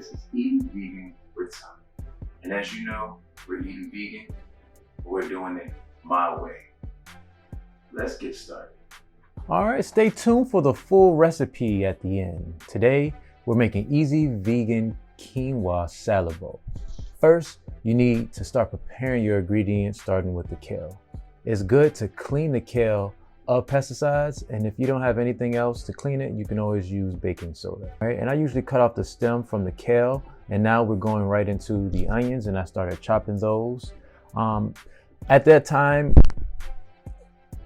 This is Eating Vegan with Tommy. And as you know, we're eating vegan, but we're doing it my way. Let's get started. All right, stay tuned for the full recipe at the end. Today, we're making easy vegan quinoa salad bowl. First, you need to start preparing your ingredients, starting with the kale. It's good to clean the kale of pesticides, and if you don't have anything else to clean it, you can always use baking soda. All right, and I usually cut off the stem from the kale, and now we're going right into the onions, and I started chopping those. At that time,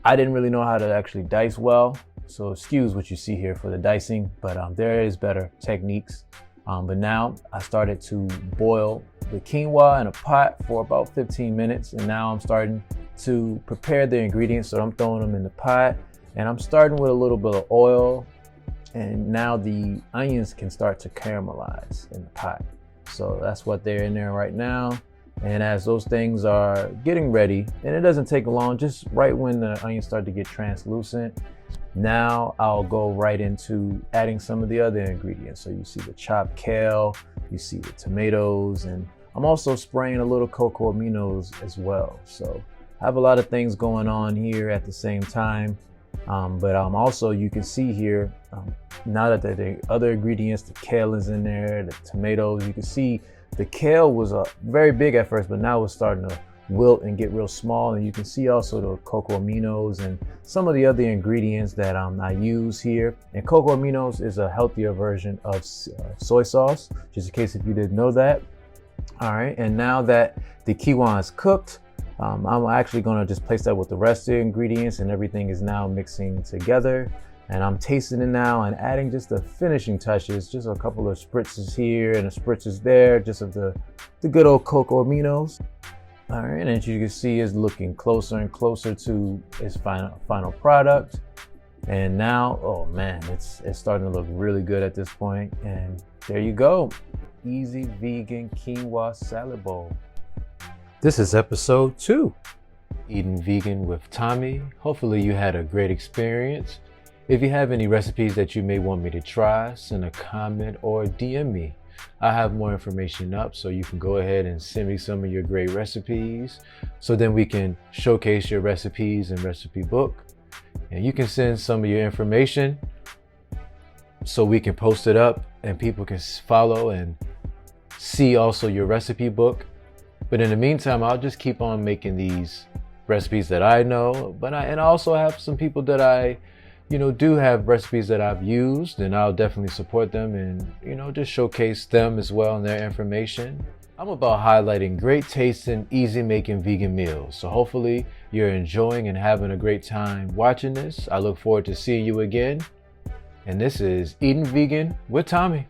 I didn't really know how to actually dice well, so excuse what you see here for the dicing, but there is better techniques. But now I started to boil the quinoa in a pot for about 15 minutes, and now I'm starting to prepare the ingredients. So I'm throwing them in the pot, and I'm starting with a little bit of oil, and now the onions can start to caramelize in the pot. So that's what they're in there right now. And as those things are getting ready, and it doesn't take long, just right when the onions start to get translucent, now I'll go right into adding some of the other ingredients. So you see the chopped kale, you see the tomatoes, and I'm also spraying a little cocoa aminos as well. So I have a lot of things going on here at the same time. But also you can see here, now that the other ingredients, the kale is in there, the tomatoes, you can see the kale was very big at first, but now it's starting to wilt and get real small. And you can see also the cocoa aminos and some of the other ingredients that I use here. And cocoa aminos is a healthier version of soy sauce, just in case if you didn't know that. All right, and now that the quinoa is cooked, I'm actually gonna just place that with the rest of the ingredients, and everything is now mixing together. And I'm tasting it now and adding just the finishing touches, just a couple of spritzes here and a spritzes there, just of the good old cocoa aminos. All right, and as you can see, it's looking closer and closer to its final product. And now, oh man, it's starting to look really good at this point. And there you go, easy vegan quinoa salad bowl. This is episode 2, Eating Vegan with Tommy. Hopefully you had a great experience. If you have any recipes that you may want me to try, send a comment or DM me. I have more information up, so you can go ahead and send me some of your great recipes, so then we can showcase your recipes and recipe book. And you can send some of your information so we can post it up and people can follow and see also your recipe book. But in the meantime, I'll just keep on making these recipes that I know, and I also have some people that I do have recipes that I've used, and I'll definitely support them and, just showcase them as well and their information. I'm about highlighting great tasting, easy making vegan meals. So hopefully you're enjoying and having a great time watching this. I look forward to seeing you again. And this is Eating Vegan with Tommy.